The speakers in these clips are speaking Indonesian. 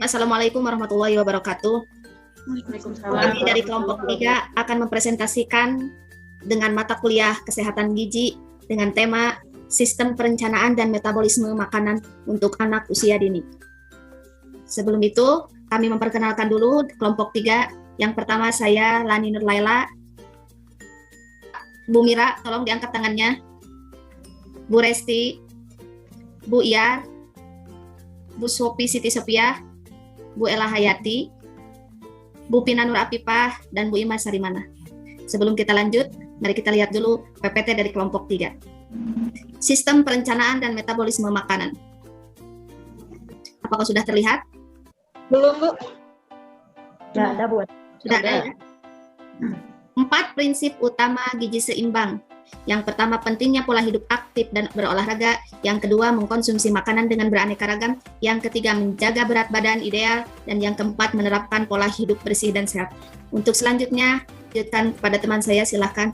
Assalamualaikum warahmatullahi wabarakatuh. Kami dari kelompok 3 akan mempresentasikan dengan mata kuliah kesehatan gizi dengan tema sistem perencanaan dan metabolisme makanan untuk anak usia dini. Sebelum itu, kami memperkenalkan dulu kelompok 3. Yang pertama saya Lani Nurlaila. Bu Mira, tolong diangkat tangannya. Bu Resti, Bu Iyar, Bu Sophie Siti Sophia, Bu Ella Hayati, Bu Pina Nur Apipah, dan Bu Ima Sarimana. Sebelum kita lanjut, mari kita lihat dulu PPT dari kelompok 3. Sistem perencanaan dan metabolisme makanan. Apakah sudah terlihat? Belum, Bu. Ya, ada, Bu. Sudah ada ya? 4 prinsip utama gizi seimbang. Yang pertama, pentingnya pola hidup aktif dan berolahraga. Yang kedua, mengkonsumsi makanan dengan beraneka ragam. Yang ketiga, menjaga berat badan ideal. Dan yang keempat, menerapkan pola hidup bersih dan sehat. Untuk selanjutnya, lanjutkan kepada teman saya, silakan.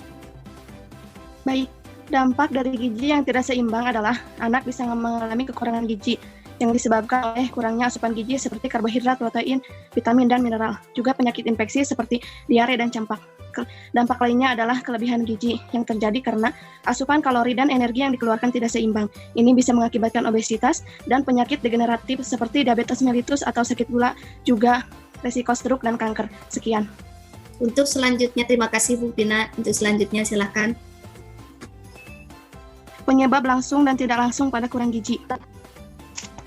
Baik, dampak dari gizi yang tidak seimbang adalah anak bisa mengalami kekurangan gizi yang disebabkan oleh kurangnya asupan gizi seperti karbohidrat, protein, vitamin, dan mineral. Juga penyakit infeksi seperti diare dan campak. Dampak lainnya adalah kelebihan gizi yang terjadi karena asupan kalori dan energi yang dikeluarkan tidak seimbang. Ini bisa mengakibatkan obesitas dan penyakit degeneratif seperti diabetes mellitus atau sakit gula, juga resiko stroke dan kanker. Sekian. Untuk selanjutnya, terima kasih Bu Pina. Untuk selanjutnya, silakan. Penyebab langsung dan tidak langsung pada kurang gizi.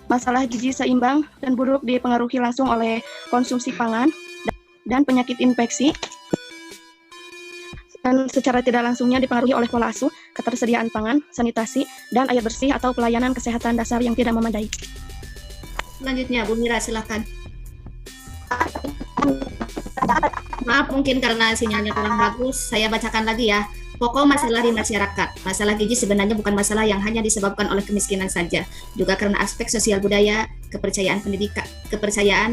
Masalah gizi seimbang dan buruk dipengaruhi langsung oleh konsumsi pangan dan penyakit infeksi, dan secara tidak langsungnya dipengaruhi oleh pola asuh, ketersediaan pangan, sanitasi, dan air bersih atau pelayanan kesehatan dasar yang tidak memadai. Selanjutnya, Bu Mira, silakan. Maaf, mungkin karena sinyalnya kurang bagus, saya bacakan lagi ya. Pokok masalah di masyarakat. Masalah gizi sebenarnya bukan masalah yang hanya disebabkan oleh kemiskinan saja, juga karena aspek sosial budaya, kepercayaan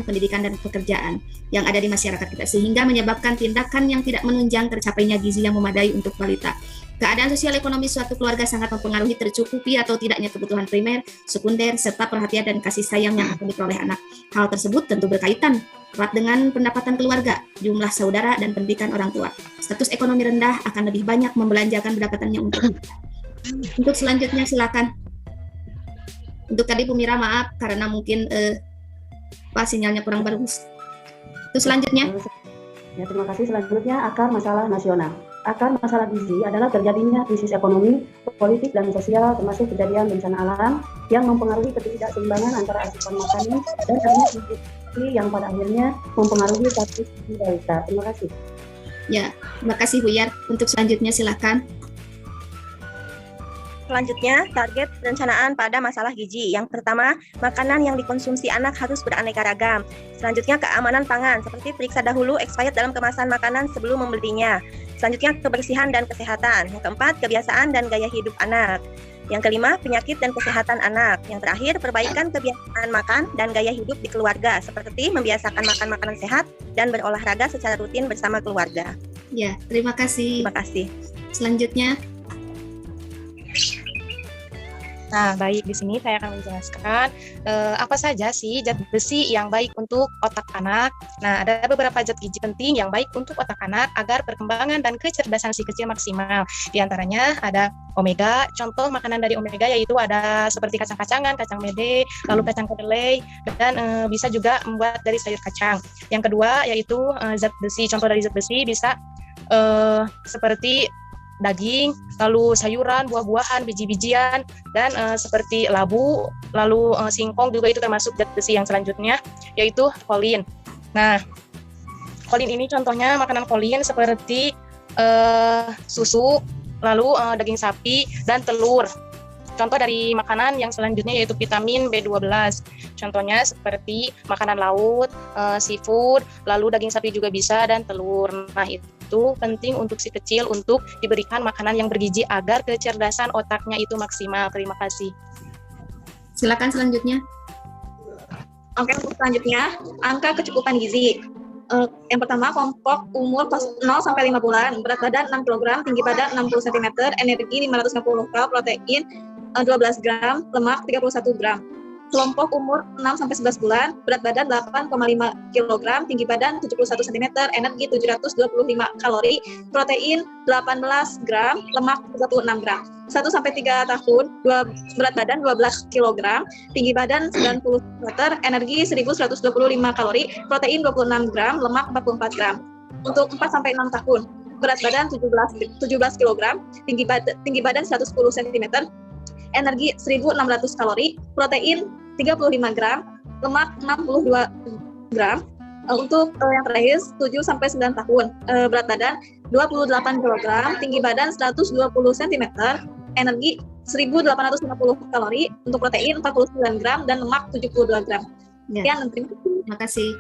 pendidikan dan pekerjaan yang ada di masyarakat kita, sehingga menyebabkan tindakan yang tidak menunjang tercapainya gizi yang memadai untuk balita. Keadaan sosial ekonomi suatu keluarga sangat mempengaruhi tercukupi atau tidaknya kebutuhan primer, sekunder, serta perhatian dan kasih sayang yang akan diperoleh anak. Hal tersebut tentu berkaitan erat dengan pendapatan keluarga, jumlah saudara, dan pendidikan orang tua. Status ekonomi rendah akan lebih banyak membelanjakan pendapatannya untuk selanjutnya, silakan. Untuk tadi Bu Mira, maaf karena mungkin sinyalnya kurang bagus. Untuk selanjutnya. Ya, terima kasih. Selanjutnya, akar masalah nasional. Akar masalah gizi adalah terjadinya krisis ekonomi, politik, dan sosial, termasuk kejadian bencana alam yang mempengaruhi ketidakseimbangan antara asupan makanan dan nutrisi yang pada akhirnya mempengaruhi status balita. Terima kasih. Ya, terima kasih Bu Yar. Untuk selanjutnya silakan. Selanjutnya, target perencanaan pada masalah gizi. Yang pertama, makanan yang dikonsumsi anak harus beraneka ragam. Selanjutnya, keamanan pangan, seperti periksa dahulu expired dalam kemasan makanan sebelum membelinya. Selanjutnya, kebersihan dan kesehatan. Yang keempat, kebiasaan dan gaya hidup anak. Yang kelima, penyakit dan kesehatan anak. Yang terakhir, perbaikan kebiasaan makan dan gaya hidup di keluarga, seperti membiasakan makan makanan sehat dan berolahraga secara rutin bersama keluarga. Ya, terima kasih. Terima kasih. Selanjutnya. Nah, baik, di sini saya akan menjelaskan apa saja sih zat besi yang baik untuk otak anak. Nah, ada beberapa zat gizi penting yang baik untuk otak anak agar perkembangan dan kecerdasan si kecil maksimal. Di antaranya ada omega. Contoh makanan dari omega yaitu ada seperti kacang-kacangan, kacang mede, lalu kacang kedelai, dan bisa juga membuat dari sayur kacang. Yang kedua yaitu zat besi. Contoh dari zat besi bisa seperti daging, lalu sayuran, buah-buahan, biji-bijian, dan seperti labu, lalu singkong juga itu termasuk zat besi. Yang selanjutnya yaitu kolin. Nah, kolin ini contohnya makanan kolin seperti susu, lalu daging sapi, dan telur. Contoh dari makanan yang selanjutnya yaitu vitamin B12. Contohnya seperti makanan laut, seafood, lalu daging sapi juga bisa, dan telur. Nah, itu penting untuk si kecil untuk diberikan makanan yang bergizi agar kecerdasan otaknya itu maksimal. Terima kasih. Silakan selanjutnya. Oke, untuk selanjutnya, angka kecukupan gizi. Yang pertama, kelompok umur 0 sampai 5 bulan, berat badan 6 kg, tinggi badan 60 cm, energi 550 kal, protein 12 gram, lemak 31 gram. kelompok umur 6-11 bulan, berat badan 8,5 kg, tinggi badan 71 cm, energi 725 kalori, protein 18 gram, lemak 36 gram. 1-3 tahun, berat badan 12 kg, tinggi badan 90 cm, energi 1125 kalori, protein 26 gram, lemak 44 gram. Untuk 4-6 tahun, berat badan 17 kg, tinggi badan 110 cm, energi 1600 kalori, protein 35 gram, lemak 62 gram. Untuk yang terakhir 7-9 tahun, berat badan 28 kg, tinggi badan 120 cm, energi 1850 kalori, untuk protein 49 gram dan lemak 72 gram. Ya, terima kasih.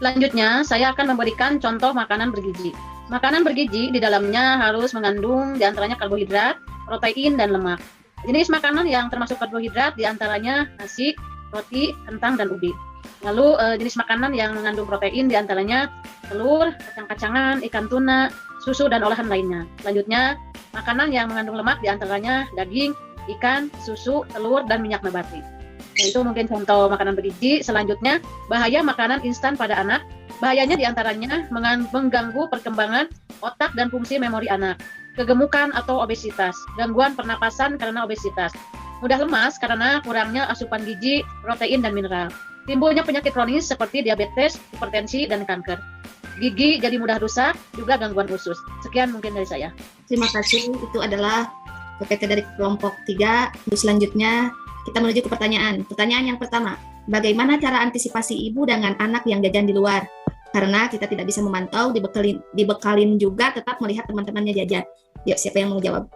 Selanjutnya, saya akan memberikan contoh makanan bergizi. Makanan bergizi di dalamnya harus mengandung diantaranya karbohidrat, protein, dan lemak. Jenis makanan yang termasuk karbohidrat diantaranya nasi, roti, kentang, dan ubi. Lalu jenis makanan yang mengandung protein diantaranya telur, kacang-kacangan, ikan tuna, susu, dan olahan lainnya. Selanjutnya, makanan yang mengandung lemak diantaranya daging, ikan, susu, telur, dan minyak nabati. Nah, itu mungkin contoh makanan bergizi. Selanjutnya, bahaya makanan instan pada anak. Bahayanya diantaranya mengganggu perkembangan otak dan fungsi memori anak, kegemukan atau obesitas, gangguan pernapasan karena obesitas, mudah lemas karena kurangnya asupan gizi, protein, dan mineral, timbulnya penyakit kronis seperti diabetes, hipertensi, dan kanker. Gigi jadi mudah rusak, juga gangguan usus. Sekian mungkin dari saya. Terima kasih. Itu adalah PPT dari kelompok 3. Untuk selanjutnya, kita menuju ke pertanyaan. Pertanyaan yang pertama, bagaimana cara antisipasi ibu dengan anak yang jajan di luar? Karena kita tidak bisa memantau, dibekalin juga tetap melihat teman-temannya jajan. Ya, siapa yang mau jawab?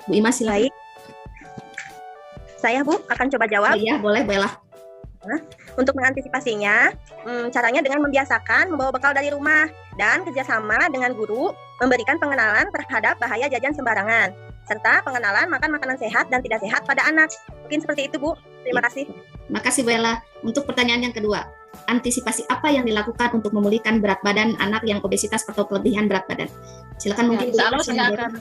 Bu Ima, silakan. Baik. Saya, Bu, akan coba jawab. Iya, boleh, Bella. Untuk mengantisipasinya, caranya dengan membiasakan membawa bekal dari rumah dan kerjasama dengan guru memberikan pengenalan terhadap bahaya jajan sembarangan, serta pengenalan makan makanan sehat dan tidak sehat pada anak. Mungkin seperti itu, Bu. Terima kasih. Makasih, Bella. Untuk pertanyaan yang kedua, antisipasi apa yang dilakukan untuk memulihkan berat badan anak yang obesitas atau kelebihan berat badan? Silakan mungkin. Insya Allah saya akan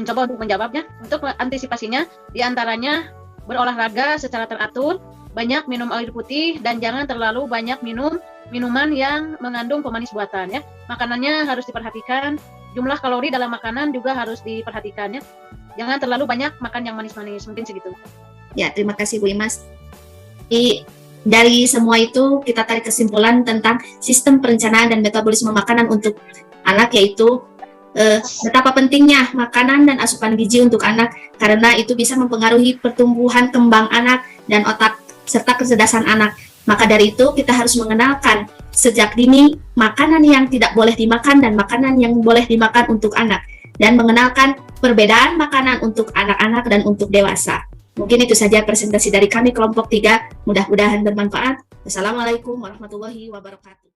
mencoba untuk menjawabnya. Untuk antisipasinya, diantaranya berolahraga secara teratur, banyak minum air putih, dan jangan terlalu banyak minum minuman yang mengandung pemanis buatan. Ya, makanannya harus diperhatikan. Jumlah kalori dalam makanan juga harus diperhatikan. Ya, jangan terlalu banyak makan yang manis-manis. Mungkin segitu. Ya, terima kasih Bu Imas. Dari semua itu kita tarik kesimpulan tentang sistem perencanaan dan metabolisme makanan untuk anak, yaitu betapa pentingnya makanan dan asupan gizi untuk anak karena itu bisa mempengaruhi pertumbuhan kembang anak dan otak serta kecerdasan anak. Maka dari itu kita harus mengenalkan sejak dini makanan yang tidak boleh dimakan dan makanan yang boleh dimakan untuk anak, dan mengenalkan perbedaan makanan untuk anak-anak dan untuk dewasa. Mungkin itu saja presentasi dari kami kelompok 3. Mudah-mudahan bermanfaat. Wassalamualaikum warahmatullahi wabarakatuh.